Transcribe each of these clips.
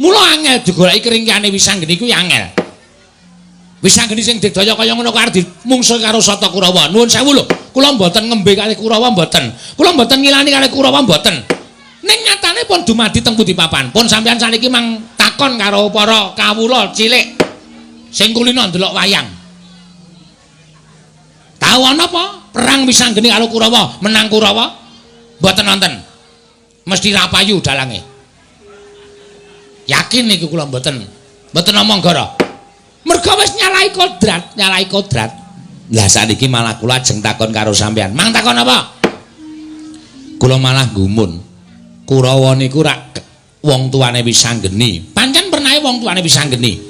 Mula angel digoleki keringkiane Wisanggeni kuwi angel. Wisanggeni sing digdaya kaya ngono kuwi arep mungsuh karo Sata Kurawa. Nuwun sewu lho, kula mboten ngembe kalih Kurawa mboten. Kula mboten ngilani kalih Kurawa mboten. Ning nyatane pun dumadi teng pundi papan. Pun sampeyan saniki mang takon karo para kawula cilik sing kulina ndelok wayang. Tahu ana apa? Perang Wisanggeni karo Kurawa, menang Kurawa? Mboten wonten. Mesti rapayu dalange. Yakin niku kula mboten omong gara. Merga wis nyalai kodrat. Lah saniki malah kula ajeng takon karo sampean. Mang takon apa? Kula malah gumun. Kurawa niku rak wong tuane Wisanggeni. Pancen pernahe wong tuane Wisanggeni.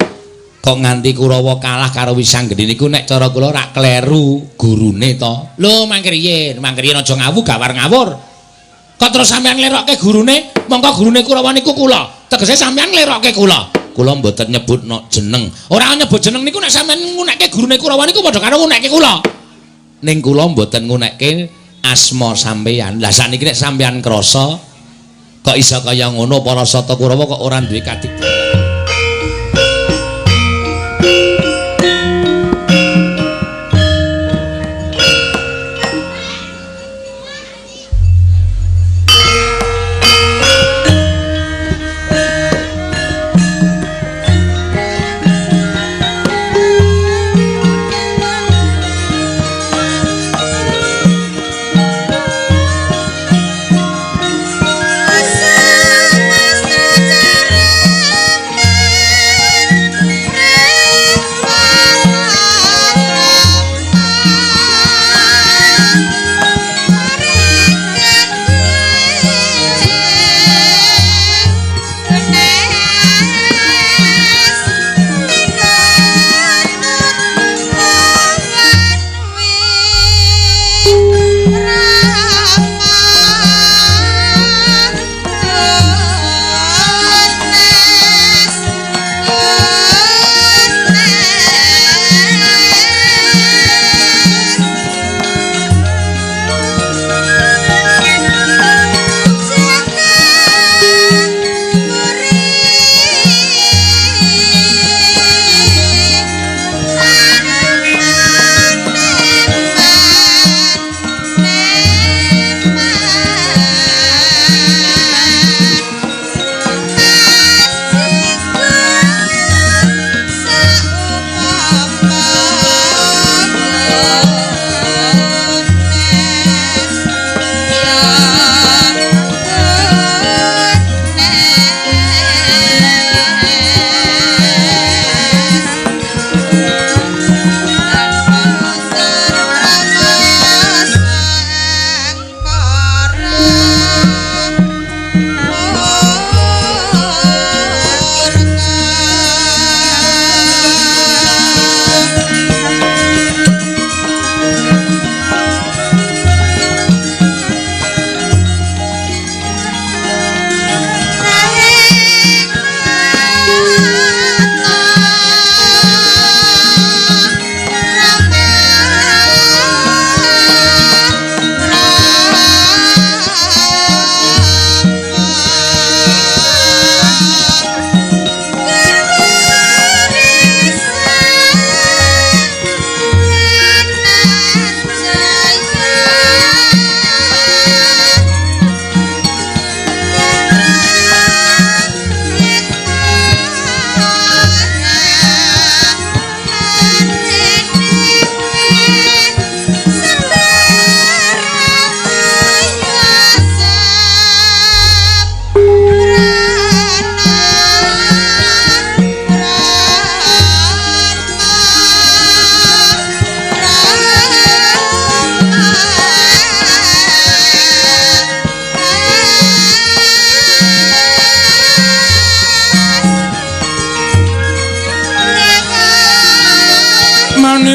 Kok nganti Kurawa kalah karo Wisanggeni niku nek cara kula rak kleru gurune to. Lho mangke riyen aja gawar ngawur. Kok terus sampean nglerokke gurune, mongko gurune Kurawa niku kula. Tegese sampean nglerokke kula. Kula mboten nyebutno jeneng. Ora nyebut jeneng niku nek sampean ngunekke gurune Kurawa niku padha karo ngunekke kula. Ning kula mboten ngunekke asma sampean. Lah saniki nek sampean krasa kok iso kaya ngono para Sata Kurawa kok ora duwe kadigdayan.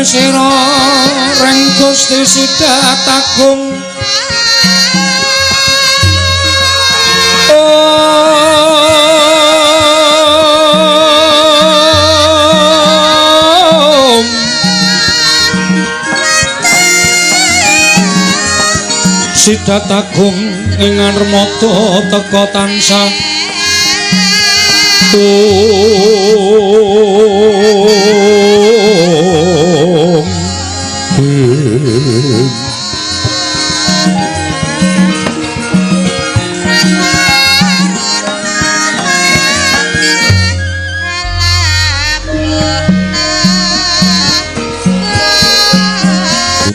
sira reng Gusti Sidatagong Sidatagong ing armata teka tansah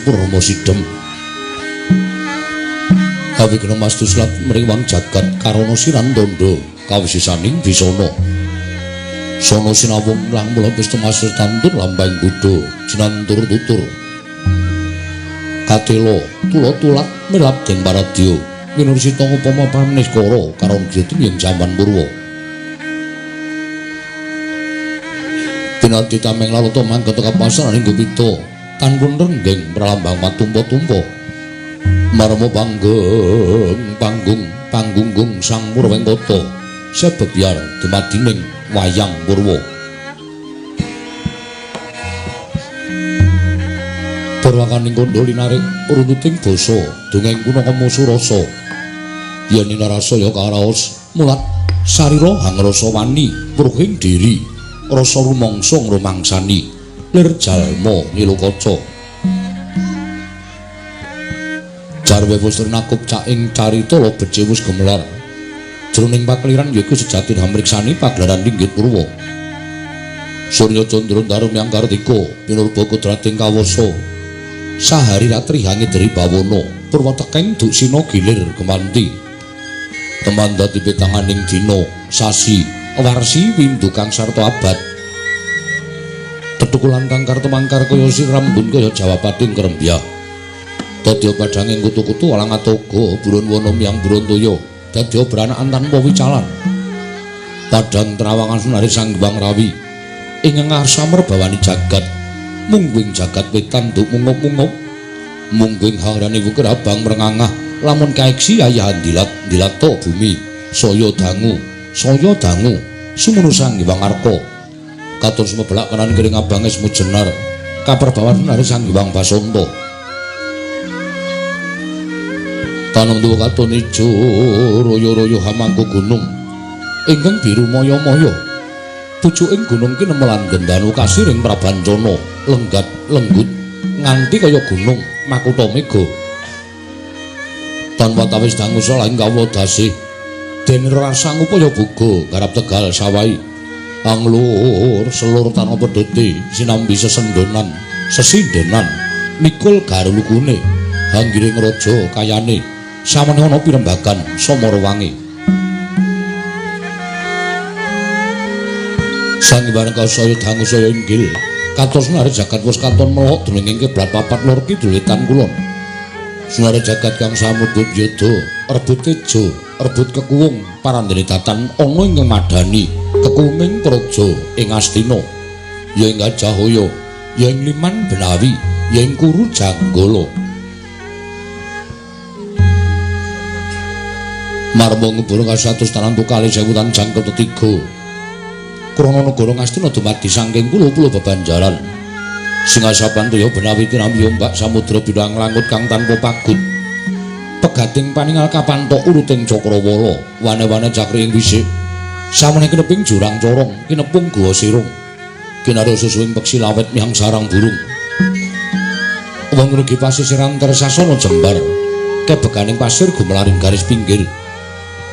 Purma sidem kawi kena mastu selat mriwang jagat karana siran tondo kawisisaning bisana sono sinawung lang mula wis temasur tantur lambang Buddha jinantur tutur katelo tulat melap den paradya winursita upama pamneskara karo gitu ing jaman purwa pinanti tameng lalata mangkat ka pasaran ing Gupita tanpun renggeng pralambang matumpa-tumpa marma panggung sang Purwengkata sebebyar dumadining wayang Purwa Purwakaning kandha linarik runtuting basa dongeng kuna kemusu rasa yen narasa ya karaos mulat sarira hangrasa wani pruhing diri rasa rumangsa ngrumangsani lir jalma nilukaca jarwe wis nakup caing carita becik wis gemelar jroning pakliran yaiku sejati hamriksani pagelaran Linggih Purwa Surya Candra Darum yang Kartika pinurba kudrating kawasa sahari ratri hangit dari bawana purwa tekeng duk sina gilir gemanti teman dadi petanganing dina sasi warsi windu kang sarta abad tetukulan kang kartemangkar kaya sirambun kaya jawapating kerembyah dadya padhanging kutu-kutu alang atoga burun wana miyang Brantaya dadya branakan tanpa wicalan padhang trawangan sunari Sang Hyang Rawi ing ngarsa merbawani jagat mungguing jagat wetan duk mungup-mungup mungguing hangrane wukir abang mrengangah lamun kaeksi ayahan dilato bumi saya dangu sumunu Sang Hyang Arka katur sumebelak kanan kering abange smujenar kaperbawan sunari Sang Hyang Basanta tanung tuwa katon ijo royo-royo hamangku gunung ingkang biru moyo-moyo pucuking gunung ki nemelan gendanu kasiring prabancana lenggat lenggut nganti kaya gunung Makutha Mega tanpa tawis dangu salah gawa dasih den rasa ngupaya buga garap tegal sawai anglur selur tanah pedhete sinambi sesendonan sesindenan mikul garulukune hanggiring raja kayane samene ana pirembagan Samarawangi sang bareng saya dangu saya inggil kados sunare jagat wis katon melok dening kiblat papat lor kidul wetan kulon sunare jagat kang samudut yudha rebut tejo rebut kekuwung parandene datan ana ing madani kekuwunging praja ing Astina ya ing Gajahaya ya ing Liman Benawi ya ing Kuru Janggala marma ngubur kasatus tanantu kali sewutan jangkep ketiga krana negara Ngastina dumadi saking pulo-pulo bebanjaran singasapan tuya Benawi tinampi ombak samudra bidang langut kang tanpa pagut pegating paningal kapantok uruting Cakrawala wane-wane cakri ing wisik samene kineping jurang corong kinepung guwa sirung kinarya susuing peksi lawet mihang sarang burung wong rugi pasisiran tersasana jembar kebeganing pasir gumelaring garis pinggir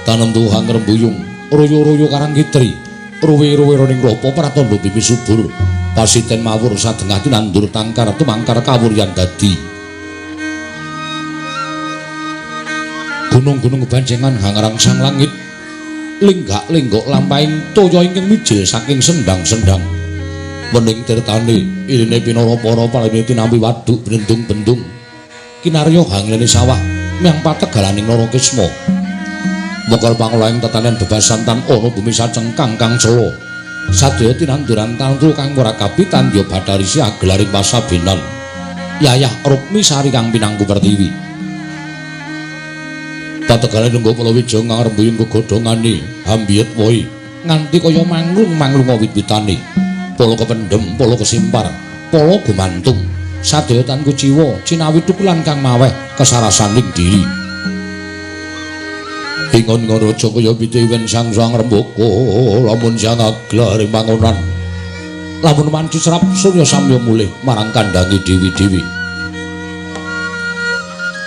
tanem tuhan rembuyung royo-royo karang kitri ruwe-ruwe roning ropo pratandha pipi subur pasiten mawur sadengah tinandur tangkar tumangkar kawuryan dadi gunung-gunung banjengan hangarang sang langit linggak-linggok lampahing toya ingkang mijil saking sendang-sendang wening tirtane irine pinara-para palene tinampi waduk bendung-bendung kinarya hanglene sawah miang pategalaning Narakisma mongkol pangulaing tetanen bebasan tan ana bumi sacengkang kang cela sadaya tinanduran tantu kang ora kapitan ya Batarisi agelaring pasabenan Yayah Rukmi Sari kang pinangku pertiwi pategale nunggu Palawija ngarembuyung gegodhongane hambiyet woi nganti kaya manglung wit-witane pala kependhem pala kesimpar pala gumantung sadaya tan kuciwa cinawi tukulan kang maweh kesarasaning diri Ingon ngono aja kaya pitiwen sang rembaka lamun sang aglar ing pangonan. Lamun manci serap Surya samya mulih marang kandangi dewi-dewi.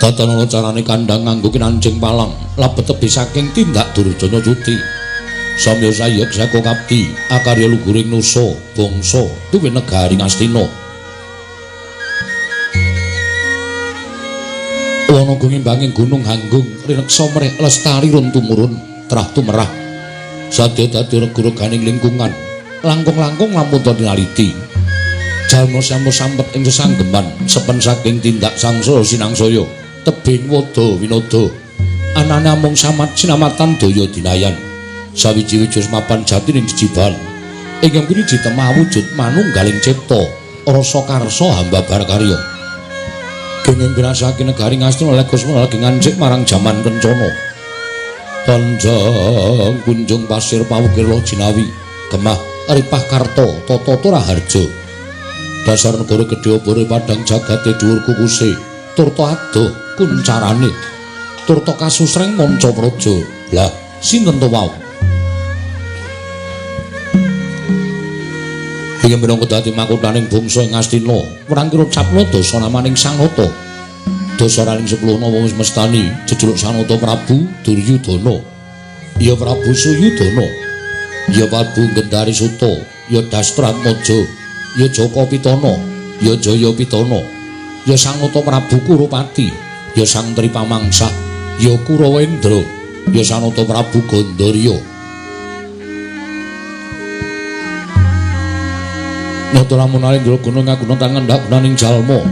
Tatanan carane kandhang nganggo kinanjing palang labet tebih saking tindak Durjana Yuti. Samya sayek saka kapti akarya luguring nusa bangsa duwe negari Ngastina. Wana gunging gunung Hanggung rineksa mrih lestari run tumurun trah tumerah. Sadya dadi rega-reganing lingkungan. Langkung-langkung lamun to dinaliti. Jalma sampet ing sesanggeman sepen saking tindak sangsara sinangsaya. Tebing wada winada anane amung samat sinamatan daya dinayan sawiji-wiji mapan jati ning jejiban ingkang kini ditemah wujud manunggaling cipta rasa karsa hamba bar karya kenging ngrasake negari Ngastina lekusmana lagi ngancik marang jaman kencana panjang kunjung pasir pawukira jinawi gemah ripah karta tata raharja dasar negara gedhe obore padang jagate dhuwur kukuse turta adoh kuncarane turta kasusreng manca praja lah sinten to wau iki minangka dadi makuthaning bangsa ing Ngastina wrangkira capna dasa namaning Sang Nata dasaraning 10 nama wis mestani jejuluk Sang Nata Prabu Duryudana ya Prabu Suyudana ya Prabu Gendari Suta ya Dastratmaja ya Jaka Pitana ya Jaya Pitana ya Sang Nata Prabu Kurupati ya Sang Tripamangsa ya Kurawendra ya Sang Nata Prabu Gandharya. Nata lamun alendra gunung ngaguna tangan ndak gunaning jalma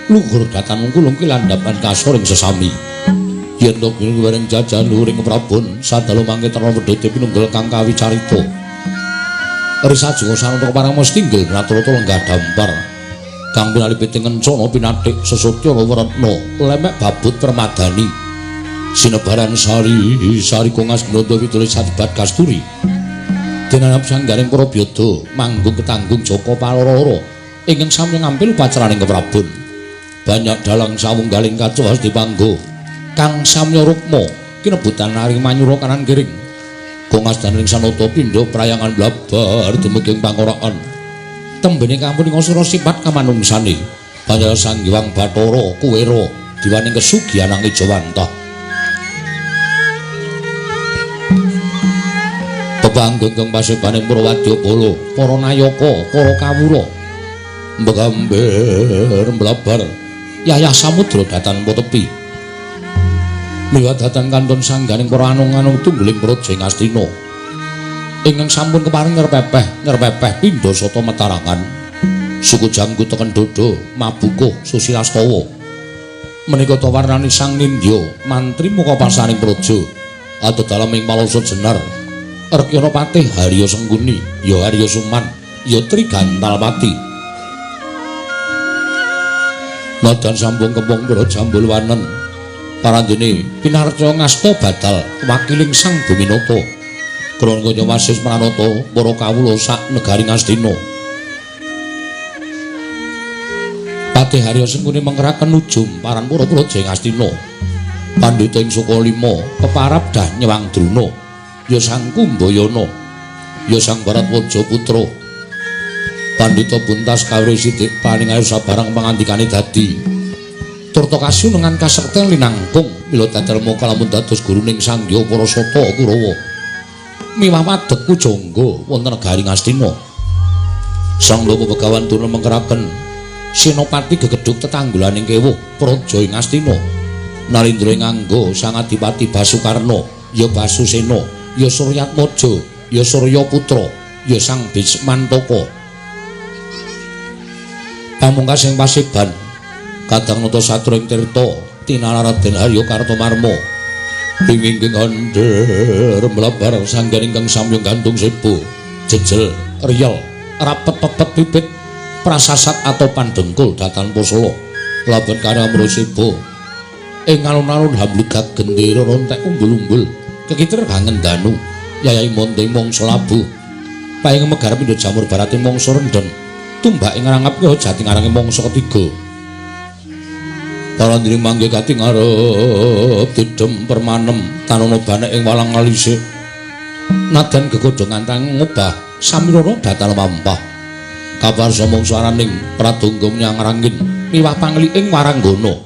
luhur datan mungkulung ki landhapan kasoring sesami yen to gunung bareng jajan luhuring Prabon sadalu mangke terna wedhete pinunggal kang kawicarita risa juga Sang Nata Parangmas tinggil natrata lenggah dampar kang pinalipit ngencana pinathik sesotya weretna lemek babut permadani sinebaran sari kongas Nanda Widara Sadibat Kasturi dinanap sanggaring para byada manggung ketanggung Jaka Paloro ingkang sami ngampil upacaraning keprabon banyak dalang sawunggaling kacowas dipanggo kang samya rukma kinebutan nari manyura kanan kiring kongas daning sanata pindha prayangan blabar dumugi pangoraan tembene kampuni ngasura sifat kamanungsane panjal Sang Hyang Bathara Kuwera diwaning kesugihan nang Ijawantah panggung pasebaning para wadyabala para nayaka para kawura mbegamber mlabar yayah samudra datan tepi liwat datan kantun sangganing para anung-anung tungguling praja ing Astina ingkang sampun keparing ngerpepeh pindha sata metarangan suku janggu teken dodo mabukuh susilastawa menika ta warnani Sang Nindya mantri muka pasaning praja adalah ing Malasa Jenar Arkyana Patih Harya Sengguni ya Harya Suman ya Trigantalpati nadan sambung kempung para Jambulwanen parandene pinarca ngasta batal wakiling Sang Buminata krana kaya wasis pranata para kawula sak negari Ngastina Patih Harya Sengguni mengeraken ujum paran para praja ing Ngastina pandhita ing Sukalima keparap dah nyewang Druna ya Sang Kumbayana ya Sang Baratwaja putra pandhita buntas kawruh sithik paningayu sabarang pangandikane dadi turta kasunungan kasekten linangkung mila dadal mongko lamun dados guruning Sang Hyang Parasata Kurawa miwah wadhek pujangga wonten negari Ngastina Sang Lapa Begawan Durna mengkeraken senopati gegedhuk tetanggulaning kewuh praja ing Ngastina Narendra nganggo Sang Adipati Basukarna ya Basusena ya Suryatmaja ya Surya Putra ya Sang Bismantaka pamungkasing pasiban kadang nata satring tirta tinalaraden Harya Kartomarma pinging andher mlebar sangganing kang samya gantung sepo jejel riyel rapet pepet pipit prasasat atau pandengkul datan posala laban karya mrosibo ing alun-alun hamblugat gendera rontek umbul-umbul kekiter bangen danu yayai monteng mongso labu paing megar pindha jamur barate mongso rendhen tumbak ing ngarangap ya jati ngarange mongso ketiga Parandri mangke kating arep didem permanem tanana banek ing walang alise. Nadan gegodhongan tang ngobah samirana datal mampah. Kabar somong swaraning pradonggom nyang rangin miwah pangliking waranggana.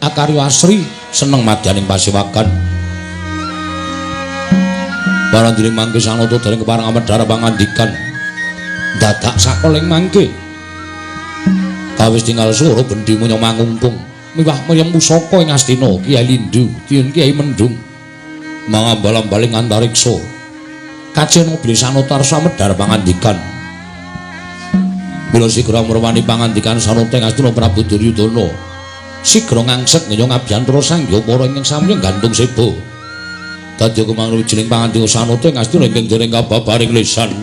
Akarya asri seneng madyaning pasiwakan. Parandri mangke sanata dereng kepareng amedhar pangandikan. Dadak sakoling mangke. Kawis tinggal swara bendi munya mangumpung. Miwah mayem pusaka ing Astina Kyai Lindu Tiyun Kyai Mendung mangambal-ambaling antariksa kacena beli sanata samedhar pangandikan bila sigra mrewani pangandikan sanata ing Astina Prabu Duryudana sigra ngangsek ngenya ngabiyantara sangya para ingkang sami gantung seba dadi kumangrujining pangandikan sanata ing Astina ingkang dereng kababaring lisan.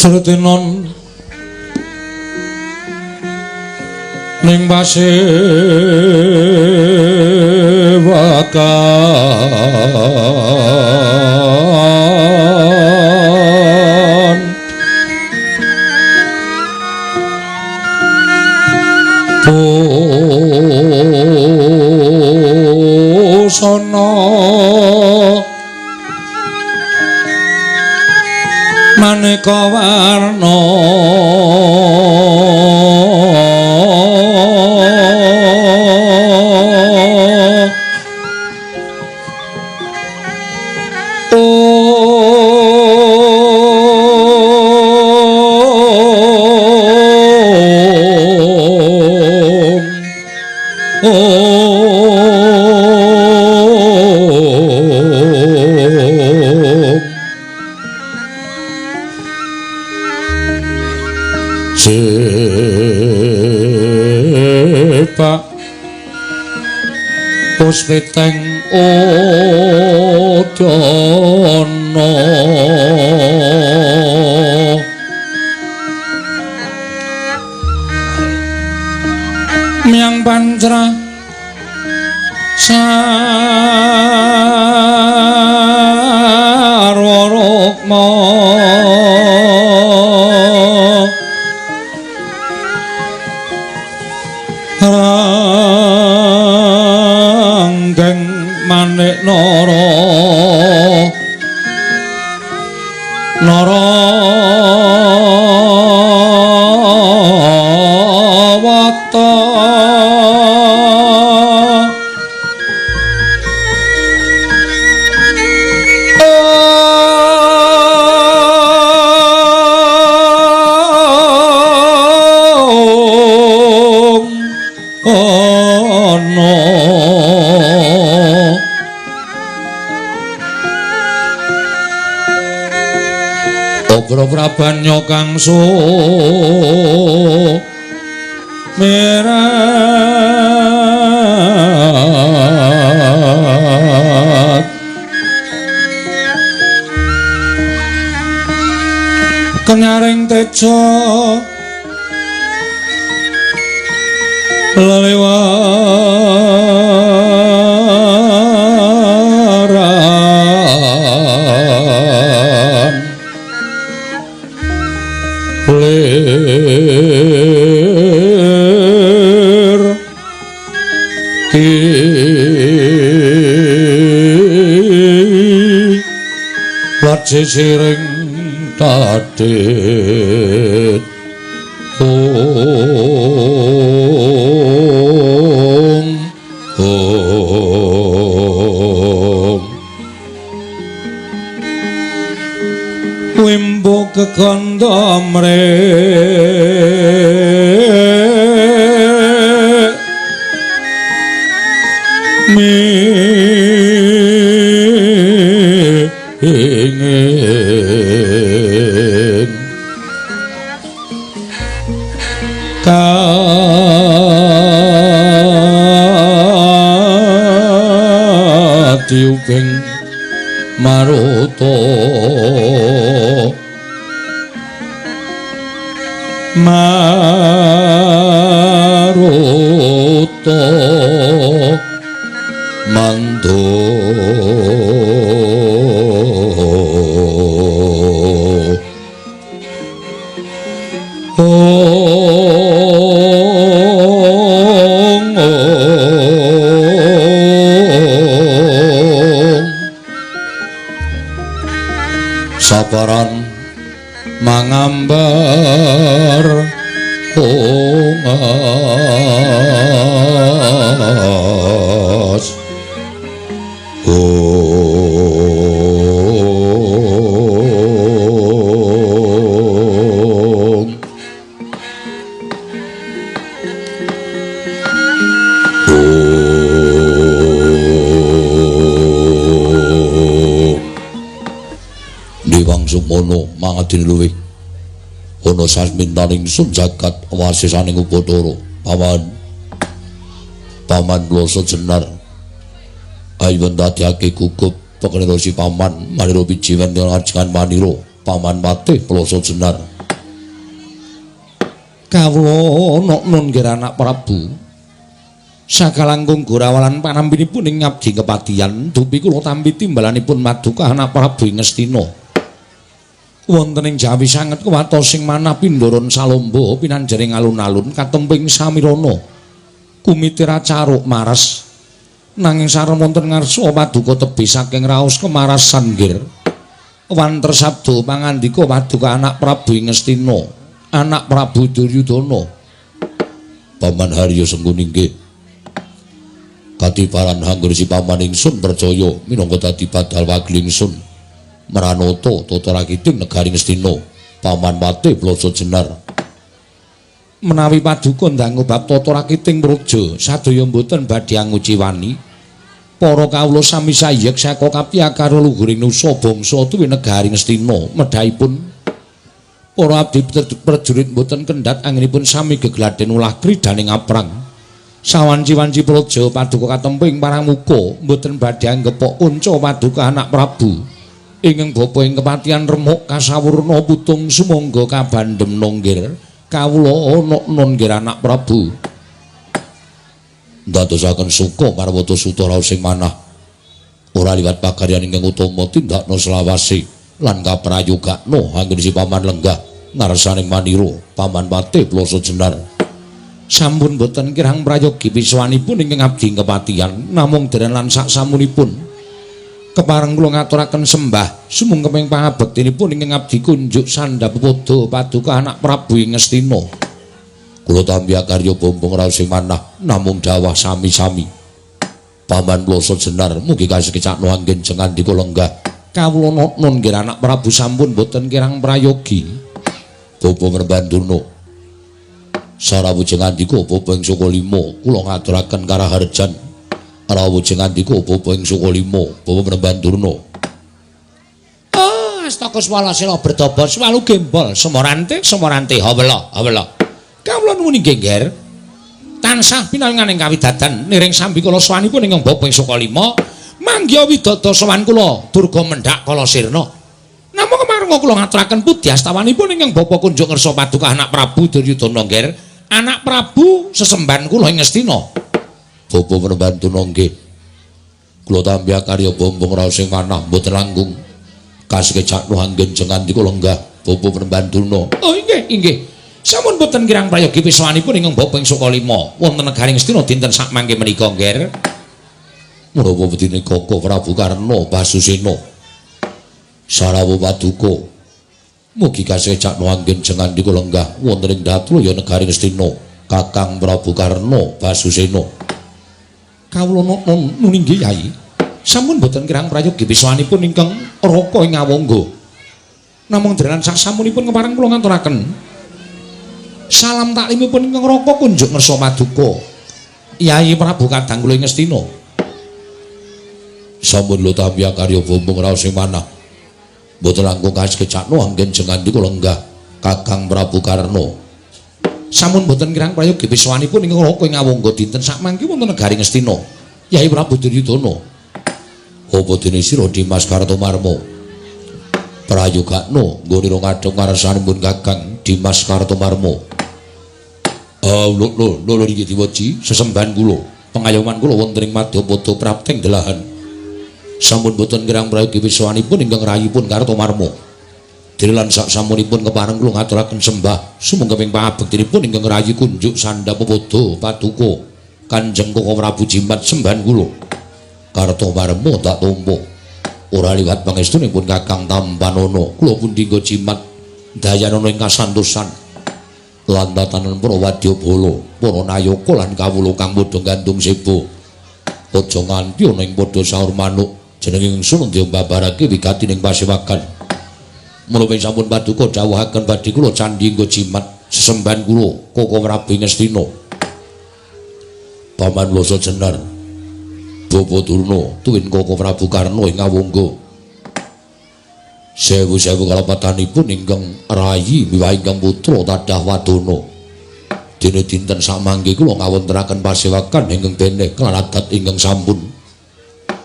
Sretinon ning pasewakan busana maneka warna Puspiteng Udana Miang Pancra Sarwa Rukma Manik Nara Narawata Prabanya kang sumerat kenyaring tejo lelewaran lir ki laje siring tadit wimbo kekanda mrek ingin katiuping maruta Maruta Mandha sabaran mangambar ongas Sukmono mangadini luwih ana sasmintaning sun jagat wasisaning Upadara paman Plasa Jenar ayo ndadekake gugup pekenira si paman manira pijiwen ngajengan manira paman Patih Plasa Jenar kawula nun nggih anak Prabu sakalangkung gorawalan panambinipun ing ngabdi kepatihan dupi kula tampi timbalanipun Maduka anak Prabu ing Ngastina wonten ing Jawi sanget kewatos sing manah Pindoron Salomba pinanjering alun-alun katemping samirana kumitira caruk maras nanging sareng wonten ngarsa Paduka tebih saking raos kemaras sanggir wanter sabda pangandika Paduka anak Prabu ing Ngastina anak Prabu Duryudana Paman Harya Sengkuni nggih katiparan hanggur si paman ingsun percaya minangka dadi badal wagil ingsun Maranata tata rakiting negari Ngastina paman Patih Plasa Jenar menawi Paduka ndang bab tata rakiting praja sadaya mboten badhe anguciwani para kawula sami sayek saka kapiyakara luhuring nusa bangsa tuwi negari Ngastina medhaipun para abdi prajurit mboten kendhat anginipun sami gegladen ulah kridaning aprang sawanci-wanci praja Paduka katemping paramuka mboten badhe anggepok kunca Paduka anak Prabu ingkang bapa ing kepatihan remuk kasawurna putung sumangga kabandhem nonggir kawula ana nun nggih anak Prabu ndadosaken suka marwata sutara sing manah ora liwat pakaryan ingkang utama tindakna selawase lan kaprayogakna anggen si paman lenggah ngarsaning manira paman Patih Plasa Jenar sampun boten kirang prayogi piswanipun ingkang abdi kepatihan namung dereng lan sak samunipun kepareng kula ngaturaken sembah sumungkaping pangabektinipun ingkang abdi kunjuk sandhapada Paduka anak Prabu ing Ngastina kula tampi karya bombong raos sing manah namung dawah sami-sami paman Plasa Jenar mugi kasekecakno anggen jengandika lenggah kawula nun nggih anak Prabu sampun boten kirang prayogi bombong Rembanduna sarawujeng andika bapa ing Sukalima kula ngaturaken karaharjan rawujeng andika bapa ing Sukalima bapa Rembandurna astaka swalasila bertobat swalu gembol semorante hawela kawula nuwun inggih nggih tansah pinanganing kawidadan niring sambi kula swanipun ing bapa ing Sukalima mangga widada sowan kula durga mendhak kala sirna namung kemareng kula ngaturaken pudi astawanipun ing bapa kunjuk ngersa Paduka anak Prabu Duryudana nggih anak Prabu sesemban kula ing Ngastina bapa Rembanduna nggih kula tampi karya bombong raos sing manah mboten langkung kasekecakno anggen jengandika lenggah bapa Rembanduna oh inggih sampun boten kirang prayogi piswanipun ing bapa ing Sukalima wonten negari Ngastina dinten sak mangke menika nggih menawa wedine Kaka Prabu Karna Basusena Sarawa Paduka mugi kasekecakno anggen jengandika lenggah wonten ing Datlaya negari Ngastina Kakang Prabu Karna Basusena kawula nun inggih Yai sampun boten kirang prayogi piswanipun ingkang raka ing Awangga namung derenan sak samunipun kepareng kula ngaturaken salam taklimipun ingkang raka kunjuk ngersa Paduka Yai Prabu kadang kula ing Ngastina sampun lo tampi karya bombong raos sing manah boten langkung kasekecakno anggen jengandika lenggah Kakang Prabu Karna sampun boten kirang prayogi piswanipun ingkang raka ing Awangga dinten sak mangke wonten negari Ngastina Yai Prabu Duryudana apa dene sira Dimas Kartomarma Prayogakno nggonira ngadhep ngarsanipun Kakang Dimas Kartomarmo. Lho iki diwaji sesembahan kula, pengayoman kula wonten ing Madyapada prapteng delahan. Sampun boten kirang prayogi wiswanipun ingkang rayipun Kartomarmo. Dilan sak samunipun kepareng kula ngaturaken sembah sumangga ping pangabektinipun ingkang rayi kunjuk Sandapada Paduka Kanjeng Koko Prabu Jimat sembahan kula. Kartomarmo tak tampa. Ora liwat pangestunipun Kakang Tampanono, kula pun dinggo Jimat dayanana ing kasantosan. Lantatanen para wadyabala, para nayaka lan kawula kang padha gandung sebo. Aja nganti ana ing padha saur manuk jeneng ingsun diombabarake wigatining pasewakan. Mula sampun paduka dawuhaken badhe kula candhi nggo Jimat sesembahan kula Koko Prabu Ngastina. Paman Loso Jenar Bapa Durna tuwin Koko Prabu Karna ing Awangga. Sewu-sewu kalepatanipun ingkang rayi miwah ingkang putra tadah wadana. Dene dinten samangke kula ngawontenaken pasewakan ingkang benek lan adat ingkang sampun.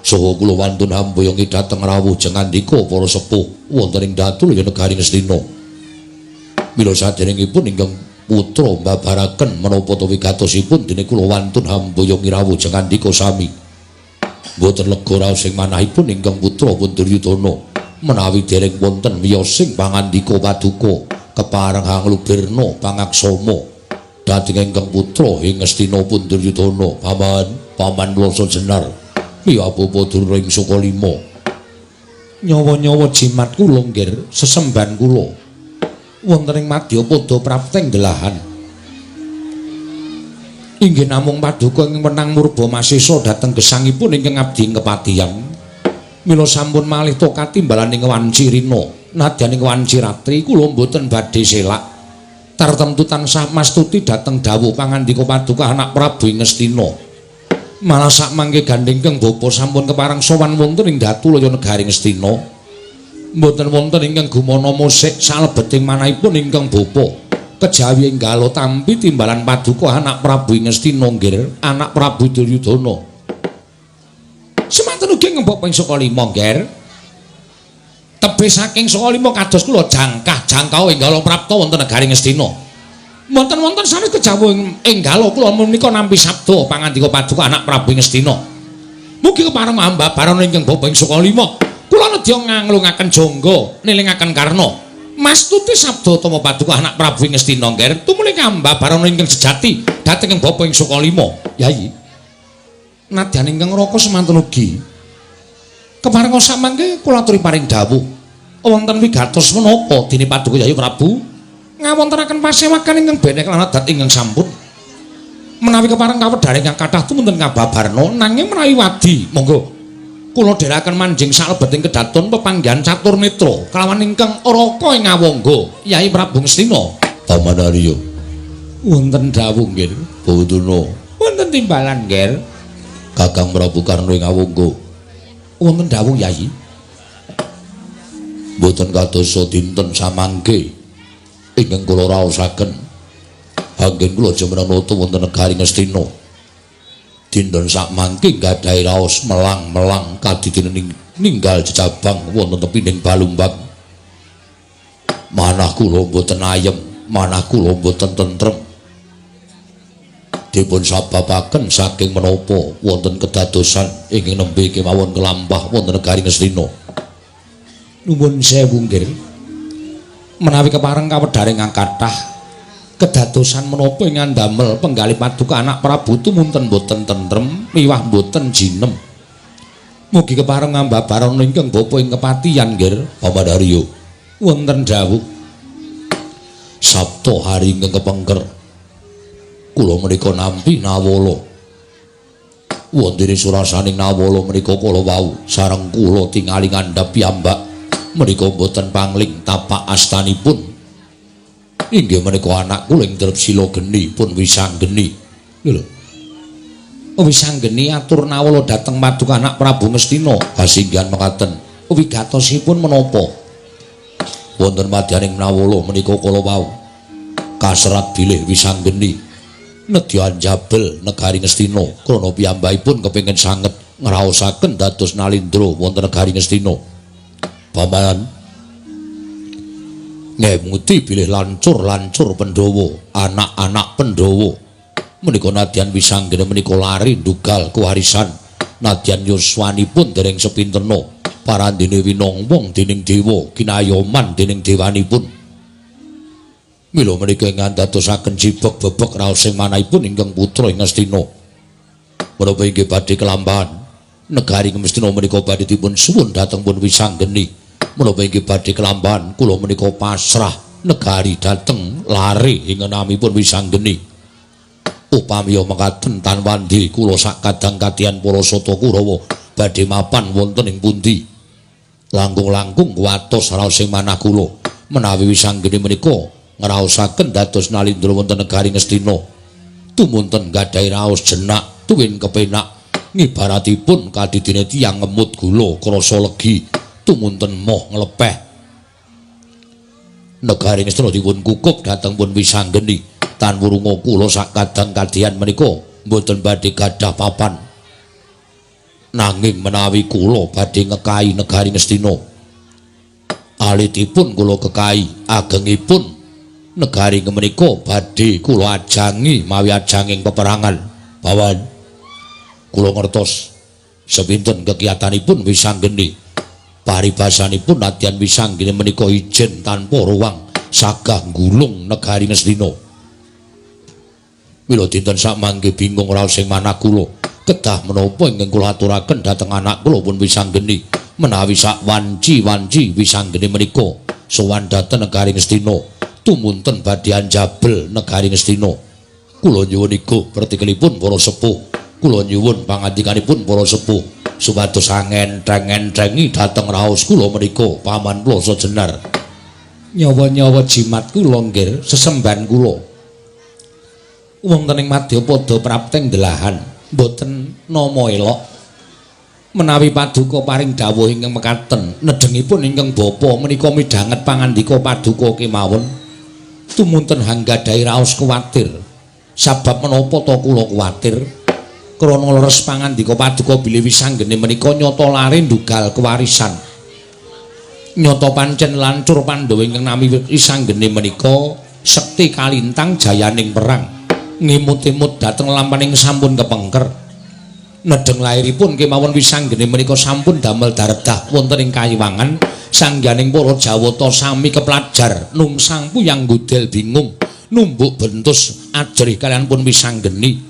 Saha kula wantun hambayongi dhateng rawuh jengandika para sepuh wonten ing Datul ya negari Ngastina. Mila saderengipun ingkang putra mbabaraken menapa to wigatosipun dene kula wantun hambayongi rawuh jengandika sami. Boten lega raos sing manahipun ingkang putra pun Duryudana menawi dereng wonten wiyosing pangandika paduka kepareng hanglubirna pangaksama dhateng ingkang putra ing Ngastina pun Duryudana. Paman Wasa Jenar miwah Bapa Durna ing Sukalima. Nyawa-nyawa Jimat kula nggih sesembahan kula wonten ing Madyapada prapteng delahan. Inggih namung paduka ing menang murba masisa dhateng gesangipun ingkang abdi ing kepatihan. Mila sampun malih tokat timbalaning wanci rina nadyaning wanci ratri kula mboten badhe selak. Tartemtu tansah mastuti dhateng dawuh pangandika paduka anak Prabu Ngastina. Malah sak mangke gandhenging bapa sampun kepareng sowan wonten ing Datulaya negari Ngastina. Mboten wonten ingkang gumana musik salebeting manahipun ingkang bapa. Kejawi enggalo tampi timbalan paduka anak Prabu Ngastina nggih anak Prabu Duryudana. Semanten ugi ngembok ping Sukalima nggih. Tebih saking Sukalima kados kula jangkah-jangkau enggalo prapta wonten negari Ngastina. Mboten-wonten sanes kejawi enggalo kula menika nampi sabda pangandika paduka anak Prabu Ngastina. Mugi kepareng ambabarana ingkang bapa ing Sukalima. Kula nedya nganglungaken jangga nelingaken Karna. Mastuti sabda tama paduka anak Prabu Ngastina nggih tumuli kambabarana ingkang sejati dhateng ing bapa ing Sukalima. Yayi. Nadyan ingkang raka semanten ugi kepareng samangke kula aturi paring dawuh wonten wigatos menapa dene paduka Yayi Prabu ngawontenaken pasewakan ingkang benek lan adat ingkang sampun. Menawi kepareng kawedhare ingkang kathah tumunten kababarna nanging menawi wadi monggo kula dherekaken manjing salebeting kedaton pepanggihan catur netra kalawan ingkang raka ing Awangga Yayi Prabu Ngastina. Paman Arya wonten dawuh nggih Bawana wonten timbalan nggih Kakang Prabu Karna ing Awangga wonten dawuh Yayi. Boten kadosa dinten samangke ingkang kula raosaken anggen kula jemenanata wonten negari Ngastina. Dinten sak mangke gadhahi raos melang-melang kadidene ninggal jejabang wonten tepining Balumbang. Manah kula boten ayem, manah kula boten tentrem. Dipun sababaken saking menapa wonten kedadosan ingkang nembe kemawon kelampah wonten negari Ngastina. Nuwun sewu nggih. Menawi kepareng kawedhare ingkang kathah kedadosan menapa ing ndamel penggalih paduka anak Prabu tumunten boten tentrem miwah boten jinem. Mugi kepareng ambabarana ingkang bapa ing kepatihan nggih Paman Arya. Wonten dawuh sabda hari ingkang kepengker kula menika nampi nawala. Wonten surasaning nawala menika kala wau sareng kula tingali ngandhap piyambak menika boten pangling tapak astanipun. Inggih menika anak kula ing drep sila geni pun wisanggeni. Lho. Wisanggeni atur nawala dhateng paduka anak Prabu Ngastina kasinggihan mekaten. Wigatosipun menapa? Wonten madyaning nawala menika kala wau kaserat bilih wisanggeni nedya njabel negari Ngastina krana piyambakipun kepengin sanget ngraosaken dados nalindra wonten negari Ngastina. Paman ngemudi bilih lancur-lancur Pandhawa, anak-anak Pandhawa. Menika nadyan wisanggene menika lari ndugal kewarisan. Nadyan yuswanipun dereng sepinterna, parandene winong-wong dening dewa, kinayoman dening dewanipun. Mila menika ngandadosaken jibek bebek raos sing manahipun ingkang putra ing Ngastina. Menapa inggih badhe kelambahan negari Ngastina menika badhe dipun suwun dhateng pun wisanggeni. Menapa inggih badhe kelambahan kula menika pasrah negari dhateng lare ing namipun wisanggeni. Upamiya mekaten tan wandi kula sak kadang-kadian para sata Kurawa badhe mapan wonten ing pundi. Langkung-langkung kuwatos raos sing manah kula menawi wisanggeni menika ngraosaken dados nalindra wonten negari Ngastina. Tumunten gadhahi raos jenak tuwin kepenak ngibaratipun kadidene tiyang ngemut gula krasa legi. Tumunten moh nglepeh negari Ngastina dipun kukup dhateng pun wisanggeni tan wurunga kula sak kadang-kadian menika mboten badhe gadah papan nanging menawi kula badhe ngekahi negari Ngastina alitipun kula kekahi agengipun negari menika badhe kula ajangi mawi ajanging peperangan bawan kula ngertos sepinten kegiatanipun wisanggeni. Paribasanipun nadyan wisanggeni menika ijen tanpa ruwang sagah nggulung negari Ngastina. Mila dinten samangke bingung raos sing manah kula kedah menapa ingkang kula aturaken dhateng anak kula pun wisanggeni menawi sak wanci-wanci wisanggeni menika sowan dhateng negari Ngastina tumunten badhe anjabel negari Ngastina. Kula nyuwun iku pertikelipun para sepuh, kula nyuwun pangandikanipun para sepuh supados angentreng-entrengi dhateng raos kula menika paman kula sajenar. Nyawa-nyawa jimat kula nggih sesemban kula. Wonten ing Madyapada prapteng delahan boten nama elok. Menawi paduka paring dawuh ingkang mekaten, nedhengipun ingkang bapa menika midhanget pangandika paduka kemawon. Tumunten hanggadhahi raos kuwatir. Sabab menapa ta kula kuwatir? Krana leres pangandika paduka bilih wisanggene menika nyata lare ndugal kewarisan. Nyata pancen lancur Pandhawa ingkang nami wisanggene menika sekti kalintang jayaning perang. Ngimut-imut dhateng lampaning sampun kepengker. Nedheng lairipun kemawon wisanggene menika sampun damel daredah wonten ing kayiwangan sangganing para Jawata sami keplajar nungsang puyang ngudel bingung numbuk bentus ajerih kalian pun wisanggeni.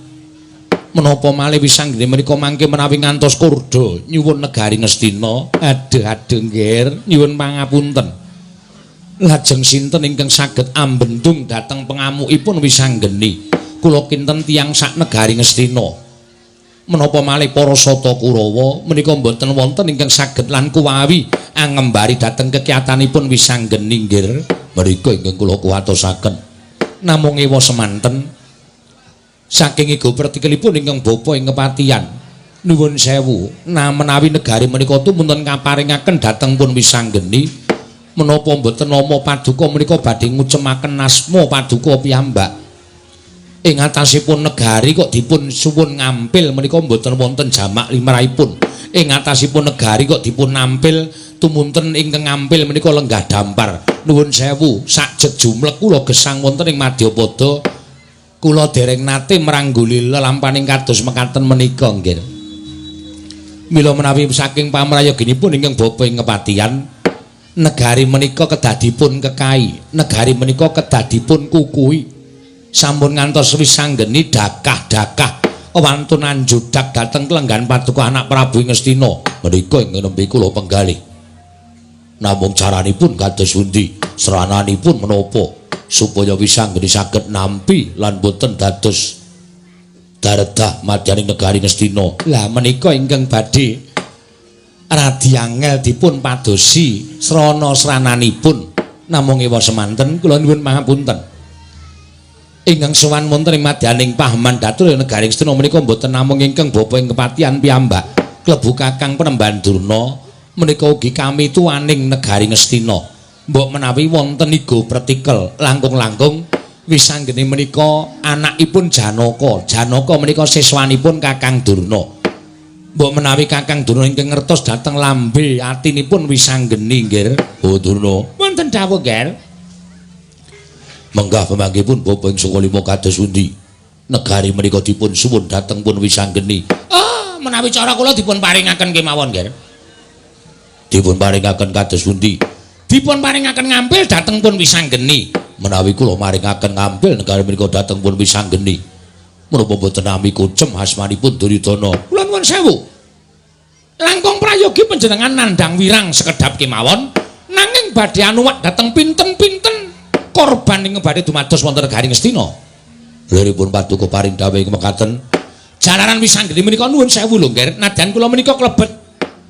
Menapa malih wisanggeni menika mangke menawi ngantos kurda nyuwun negari Ngastina. Aduh nggih nyuwun pangapunten. Lajeng sinten ingkang saged ambendung dhateng pengamukipun wisanggeni? Kula kinten tiyang sak negari Ngastina. Menapa malih para sata Kurawa menika mboten wonten ingkang saged lan kuwawi angembari dhateng kekiyatanipun wisanggeni nggih. Menika ingkang kula kuwatosaken. Namung ewa semanten saking iku pertikelipun ingkang bapa ing kepatihan nuwun sewu menawi negari menika tumunten kaparingaken dhateng pun wisanggeni menapa mboten nama paduka menika badhe ngucemaken asma paduka piyambak ing atasipun negari kok dipun suwun ngampil menika mboten wonten jamak limrahipun ing atasipun negari kok dipun nampil tumunten ingkang ngampil menika lenggah dampar nuwun sewu sak jejumlek kula gesang wonten ing Madyapada kula dereng nate merangguli lelampaning kados mekaten menika nggih. Mila menawi saking pamrayoginipun ingkang bapa ing kepatihan negari menika kedah dipun kekahi, negari menika kedah dipun kukui. Sampun ngantos wisanggeni dakah-dakah wantunan judak dhateng kelenggan paduka anak Prabu Ngastina. Menika ing nembe kula penggalih. Namung caranipun kados pundi? Serananipun menapa? Supaya wisanggeni saged nampi lan boten dados daredah madyaning negari Ngastina. Lah menika ingkang badhe radi angel dipun padosi srana-srananipun. Namung ewa semanten kula nyuwun pangapunten. Ingkang sowan wonten ing madyaning pahaman datur negari Ngastina menika boten namung ingkang bapa ing kepatihan piyambak, klebu Kakang Penemban Durna, menika ugi kami tuwaning negari Ngastina. Mbok menawi wonten iga pretikel langkung-langkung wisanggeni menika anakipun Janaka. Janaka menika siswanipun Kakang Durna. Mbok menawi Kakang Durna ingkang ngertos dhateng lambe atinipun wisanggeni nggih. Oh Durna, wonten dawuh nggih. Menggah pamanggihipun Bapa ing Sukalima kados pundi? Negari menika dipun suwun dhateng pun wisanggeni. Menawi cara kula dipun paringaken kemawon, nggih. Dipun paringaken kados pundi? Dipun paringaken ngampil dhateng pun wisanggeni. Menawi kula maringaken ngampil negari menika dhateng pun wisanggeni. Menapa boten nami kucem asmanipun Duryudana? Kula nuwun sewu. Langkung prayogi panjenengan nandhang wirang sekedhap kemawon, nanging badhe anuwak dhateng pinten-pinten korban ing badhe dumados wonten negari Ngastina. Liripun paduka paring dawuh mekaten. Jalaran wisanggeni menika nuwun sewu lho, nggih. Nadyan kula menika klebet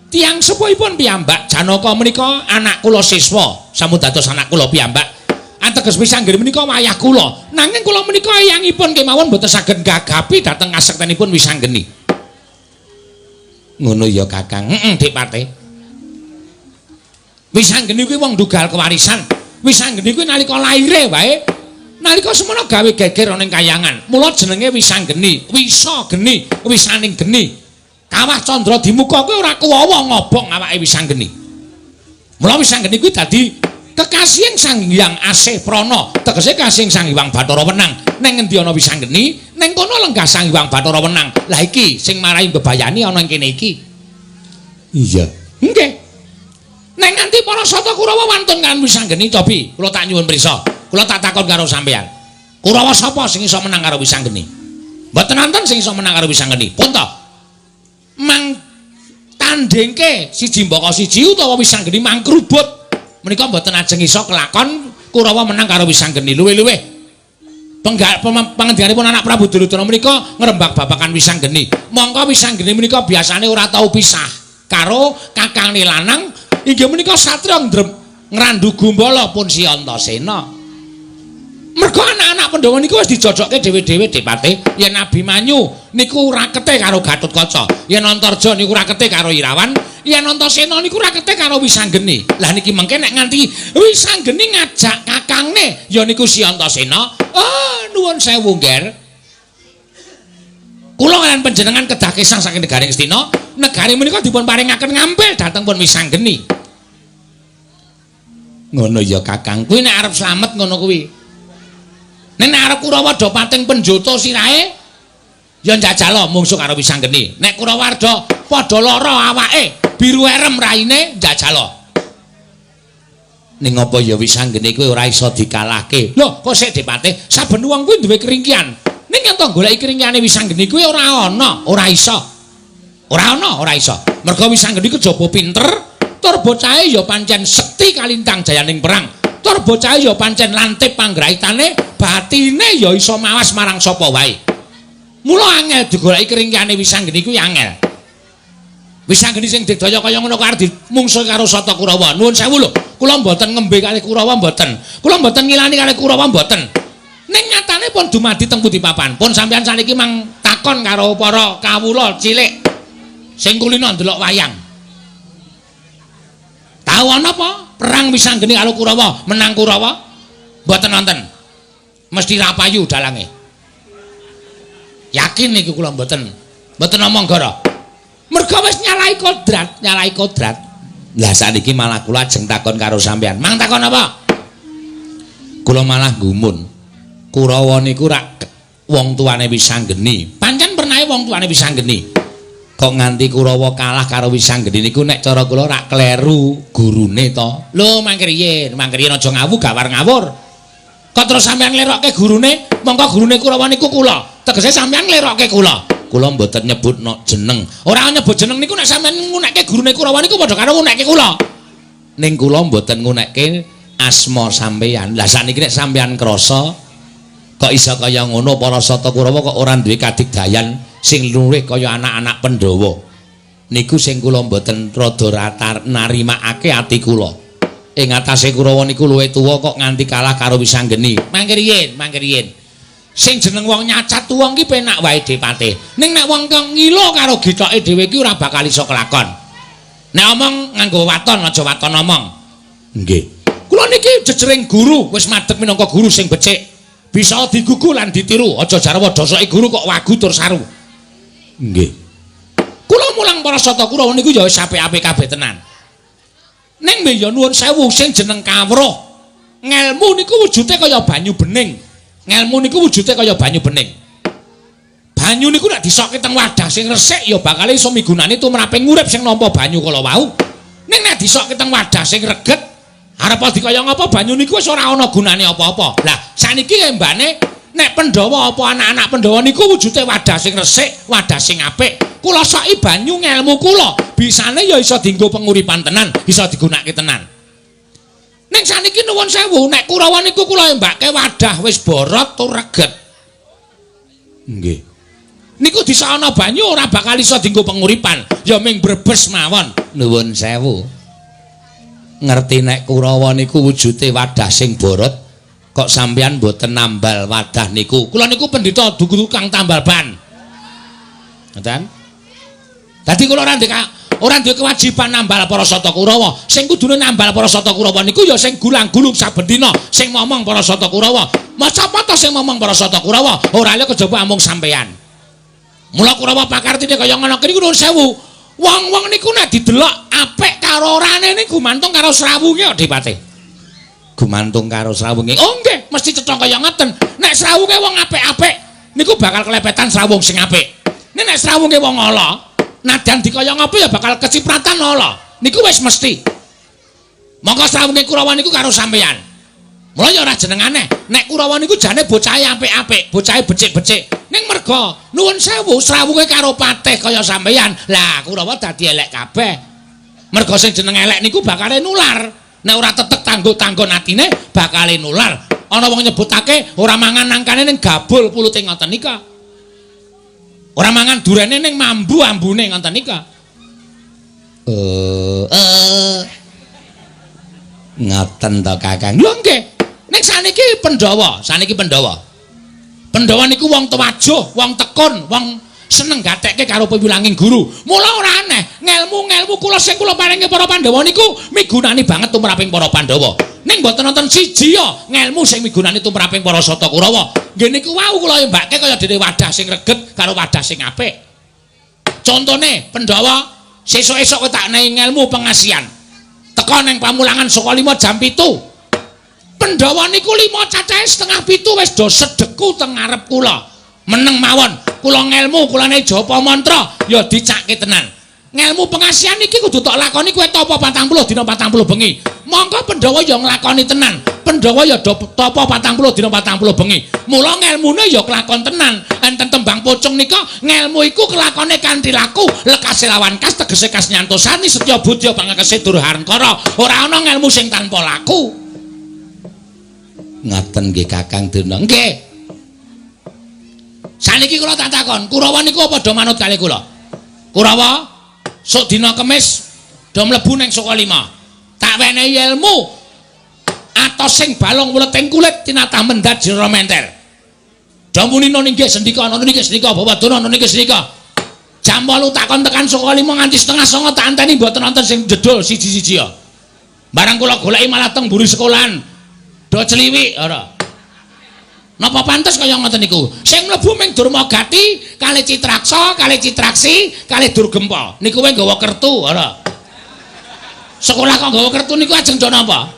tiyang sepuhipun piyambak. Janaka menika anak kula siswa, sampun dados anak kula piyambak. Ateges wisanggeni menika wayah kula. Nanging kula menika eyangipun kemawon boten saged gagapi dhateng kasektenipun wisanggeni. Ngono ya Kakang. Dik Pate. Wisanggeni kuwi wong dugal kewarisan. Wisanggeni kuwi nalika laire wae, nalika semono gawe geger ana ing kayangan. Mula jenenge wisanggeni, wisa geni, wisaning geni. Kawah Candra Dimuka kuwi ora kuwawa ngobong awake wisanggeni. Mula wisanggeni kuwi dadi kekasihing Sang Hyang Asih Prana, tegese kasihing Sang Hyang Bathara Wenang. Ning endi ana wisanggeni, ning kono lenggah Sang Hyang Bathara Wenang. Lah iki sing marai bebayani ana ing kene iki. Iya. Nggih. Nek nganti para Sata Kurawa wantun kan wisanggeni cobi, kula tak nyuwun prisa. Kula tak takon karo sampeyan. Kurawa sapa sing iso menang karo wisanggeni? Mboten wonten sing iso menang karo wisanggeni. Pun to. Mang tandingke siji mbaka siji utawa wisanggeni mangkrubut. Menika mboten ajeng iso kelakon Kurawa menang karo wisanggeni. Luwih-luwih pangandikanipun anak Prabu Duryudana menika ngrembak babakan wisanggeni. Mongko wisanggeni menika biasane ora tau pisah karo kakangne lanang inggih menika Satriya Ngrandu Gumbala pun si Antasena. Mergo anak-anak Pandhawa niku wis dijojokke dhewe-dhewe Dik Pate. Yen Abimanyu niku rakete karo Gatotkaca, yen Antarja niku rakete karo Irawan, yen Antasena niku rakete karo Wisanggeni. Lah niki mengke nek nganti Wisanggeni ngajak kakangne ya niku si Antasena. Nuwun sewu, Nger. Kula kaliyan panjenengan kedah kesah saking negari Ngastina, negari menika dipun paringaken ngampil dhateng pun Wisanggeni. Ngono ya Kakang, kuwi nek arep slamet ngono kuwi. Nek arep Kurawa do pating penjoto sirahe ya njajal mungsuh karo Wisanggeni. Nek Kurawarda padha lara awake, biru erem raine njajal. Ning apa ya Wisanggeni kuwi ora iso dikalahke. Lho, kok sik Dipate, saben wong kuwi duwe keringkian. Ning yen to goleki keringkiane Wisanggeni kuwi ora ana, ora iso. Ora ana, ora iso. Mergo Wisanggeni kejaba pinter, tur bocahe ya pancen sekti kalintang jayaning perang. Tur bocahe ya pancen lantip panggraitane, batine ya iso mawas marang sapa wae. Mula angel digoleki keringkiane Wisanggeni kuwi angel. Wisanggeni sing digdaya kaya ngono karo dimungsuh karo Sata Kurawa. Nuwun sewu lho, kula mboten ngembe kalih Kurawa mboten. Kula mboten ngilani kalih Kurawa mboten. Ning nyatane pun dumadi teng pundi papan. Pun sampeyan saniki mang takon karo para kawula cilik sing kulino ndelok wayang. Tahu ana apa? Perang Wisanggeni karo Kurawa, menang Kurawa? Mboten wonten. Mesti rapayu dalange. Yakin niki kula mboten. Mboten omong gara. Mergo wis nyalai kodrat. Lah saniki malah kula ajeng takon karo sampeyan. Mang takon apa? Kula malah gumun. Kurawa niku rak wong tuane Wisanggeni. Pancen pernahe wong tuane Wisanggeni. Kok nganti Kurawa kalah karo Wisanggeni niku nek cara kula rak kleru gurune to. Lho mangke riyen aja ngawu gawar ngawur. Kok terus sampeyan nglerokke gurune, mongko gurune Kurawa niku kula. Tegese sampeyan nglerokke kula. Kula mboten nyebutno jeneng. Ora nyebut jeneng niku nek sampeyan ngunekke gurune Kurawa niku padha karo ngunekke kula. Ning kula mboten ngunekke asma sampeyan. Lah saniki nek sampeyan krasa kok iso kaya ngono para Sata Kurawa kok ora duwe kadigdayan sing luwih kaya anak-anak Pandhawa. Niku sing kula mboten rada narimakake ati kula. Ing atase Kurawa niku luwih tuwa kok nganti kalah karo Wisanggeni. Mangke riyen. Sing jeneng wong nyacat wong ki penak wae Dipate. Ning nek wong kang ngilo karo gitoke dhewe ki ora bakal iso kelakon. Nek omong nganggo waton aja waton omong. Nggih. Kula niki jejering guru, wis madhep minangka guru sing becik. Bisa digugu lan ditiru, aja jarwa dosoke guru kok wagu tur saru. Nggih. Kula mulang para Sata Kurawa niku ya wis apik-apik kabeh tenan. Ning ya nuwun sewu sing jeneng kawruh ngelmu niku wujude kaya banyu bening. Ngelmu niku wujude kaya banyu bening. Banyu niku nek disokke teng wadah sing resik ya bakal iso migunani tumraping urip sing nampa banyu kala wau. Ning nek disokke teng wadah sing reget, arep dikaya ngapa banyu niku wis ora ana gunane apa-apa. Lah saniki mbane nek Pandhawa apa anak-anak Pandhawa niku wujude wadah sing resik, wadah sing apik. Kula soki banyu ngelmu kula, bisane ya iso dienggo penguripan tenan, iso digunakake tenan. Ning saniki nuwun sewu, nek Kurawa niku kula mbake wadah wis borot tur reget. Nggih. Niku disana banyu ora bakal iso dienggo penguripan, ya ming brebes mawon. Nuwun sewu. Ngerti nek Kurawa niku wujude wadah sing borot, kok sampeyan mboten nambal wadah niku. Kula niku pendhita tukang tambal ban. Ngoten? Dadi kula ora duwe kewajiban nambal para Sata Kurawa. Sing kudune nambal para Sata Kurawa niku ya sing gulang-gulung saben dina sing momong para Sata Kurawa. Maca apa sing momong para Sata Kurawa? Ora liya kejaba amung sampeyan. Mula Kurawa pakartine kaya ngono niku nuwun sewu. Wong-wong niku nek didelok apik karo orane niku gumantung karo srawunge kok Dipate. Gumantung karo srawunge. Oh nggih, mesti cetha kaya ngoten. Nek srawunge wong apik-apik niku bakal kelepetan srawung sing apik. Nek srawunge wong ala, nadyan dikaya ngapa ya bakal kecipratan ala. Niku wis mesti. Monggo srawunge Kurawa niku karo sampeyan. Mula ya ora jenengane. Nek Kurawa niku jane bocahe apik-apik, bocahe becik-becik. Ning merga nuwun sewu srawunge karo patih kaya sampeyan. Lah Kurawa dadi elek kabeh. Merga sing jeneng elek niku bakale nular. Nek ora tetek tanggo-tanggon atine bakale nular. Ana wong nyebutake ora mangan nangkane ning gabul pulute ngoten nika. Ora mangan durene ning mambu ambune ngoten nika. Ngoten to Kakang. Lho nggih. Ning saniki Pandhawa, Pandhawa niku wong tuwajuh, wong tekun, wong seneng gatekke karo piwulanging guru. Mula ora aneh, ngelmu kula sing kula paringi para Pandhawa niku migunani banget tumraping para Pandhawa. Ning mboten wonten siji ya ngelmu sing migunani tumraping para Sata Kurawa. Nggih niku wau kula mbake kaya dene wadah sing reget karo wadah sing apik. Contone Pandhawa sesuk-esuk kowe tak nehi ngelmu pengasihan. Teka ning pamulangan saka 5 jam 7. Pandhawa niku 5 cacahe setengah 7 wis do sedeku teng ngarep kula. Meneng mawon, kula ngelmu, kulane japa mantra ya dicakke tenan. Ngelmu pengasihan iki kudu tok lakoni kowe tapa 40 dina 40 bengi. Monggo Pandhawa ya nglakoni tenan. Pandhawa ya tapa 40 dina 40 bengi. Mula ngelmune ya kelakon tenan. Enten tembang pocong nika ngelmu iku kelakone kanthi laku, lekase lawan kas tegese kas nyantosani setya budya pangekese durhankara. Ora ana ngelmu sing tanpa laku. Ngaten nggih Kakang Durna. Nggih. Saniki kula tak takon, Kurawa niku padha manut kalih kula? Kurawa sok dina Kemis do mlebu ning Saka 5. Tak wenehi ilmu atos sing balung wleting kulit tinatah mendat jero menter. Do muni nggih sendika ana niki sendika Bawadana ana niki sendika. Jam 8 takon tekan Saka 5 nganti setengah 9 tak anteni mboten wonten sing jedul siji-siji ya. Barang kula goleki malah teng mburi sekolahan. Do celiwik ora. Napa pantes kaya ngoten niku? Sing mlebu ming Durmagati, kalih Citraksa, kalih Citraksi, kalih Durgempa. Niku wae nggawa kertu ora. Sekolah kok nggawa kertu niku ajeng do napa?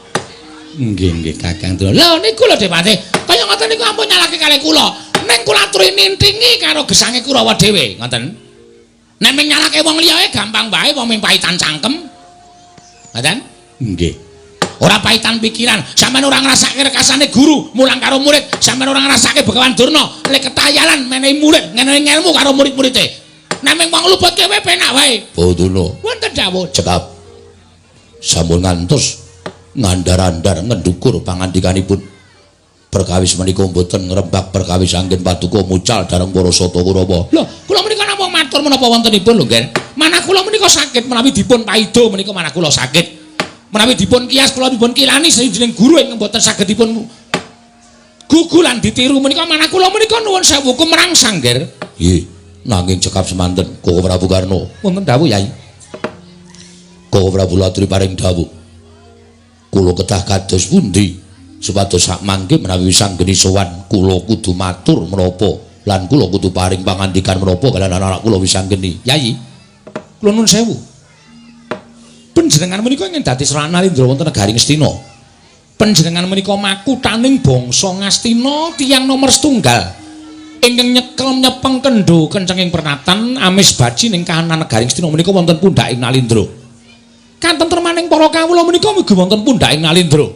Nggih Kakang Durna. Lho niku lho Dipate. Kaya ngoten niku ampun nyalake kalih kula. Ning kula aturi nintingi karo gesange Kurawa dhewe, ngoten. Nek ming nyalake wong liya gampang wae wong ming paitan cangkem. Ngoten? Nggih. Ora paitan pikiran, sampean ora ngrasake rekasane guru mulang karo murid, sampean ora ngrasake Begawan Durna lek ketayalan menehi murid, ngenehi ngelmu karo murid-muride. Nek mung wong luputke wae penak wae. Boduna. Wonten dawuh cekap. Sampun ngantos ngandar-andar ngendukur pangandikanipun. Perkawis menika mboten ngrembak perkawis anggen paduka mucal dareng para Sata Kurawa. Lho, kula menika namung matur menapa wontenipun lho, Nggih. Manah kula menika saged menawi dipun paido menika manah kula saged. Menawi dipun kias kula dipun kilani sawijining guru ingkang mboten saged dipun gugulan ditiru menika manah kula menika nuwun sewu kumrangsang nggih. Nggih, nanging cekap semanten Koko Prabu Karna. Wonten dawuh Yai. Koko Prabu aturi paring dawuh. Kula kedah kados pundi supados sak mangke menawi sanggeni sowan kula kudu matur menapa lan kula kudu paring pangandikan menapa kaliyan anak kula wis sanggeni. Yai, kula nuwun sewu. Panjenengan menika ingkang dadi Srana Narendra wonten negari Ngastina. panjenengan menika makutaning bangsa Ngastina tiyang nomor setunggal ingkang nyekel nyepeng kendho kencenging pernatan amis baji ning kahanan negaring Ngastina menika wonten pundhaking Nalindra. Katentremaning para kawula menika mugi wonten pundhaking Nalindra.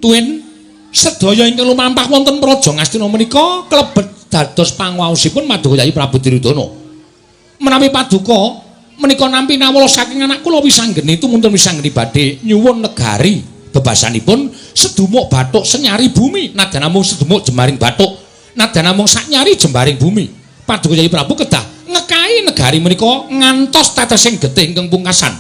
Tuwin sedaya ingkang lumampah wonten praja Ngastina menika klebet dados panguwaosipun Maduka Yayi Prabu Duryudana. Menawi paduka menika nampi nawala saking anak kula Wisanggeni tumuntun Wisanggeni badhe nyuwun negari bebasanipun sedumuk bathuk senyari bumi nadyan namung sedumuk jembaring bathuk nadyan namung saknyari jembaring bumi Paduka Yayi Prabu kedah ngekahi negari menika ngantos tetesing getih ingkang pungkasan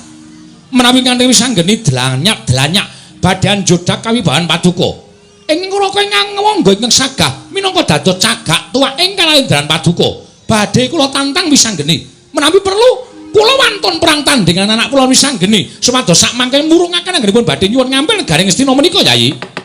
menawi kanthi Wisanggeni delanyak badhe jodak kawibahan paduka ing ngraka ingkang nganggo ingkang sagah minangka dados cagak tuwak ing kalendran paduka badhe kula tantang Wisanggeni menawi perlu kula wantun perang tandhingan anak kula Wisanggeni supados sak mangke murungaken anggenipun badhe nyuwun ngampil negaring Ngastina menika Yayi.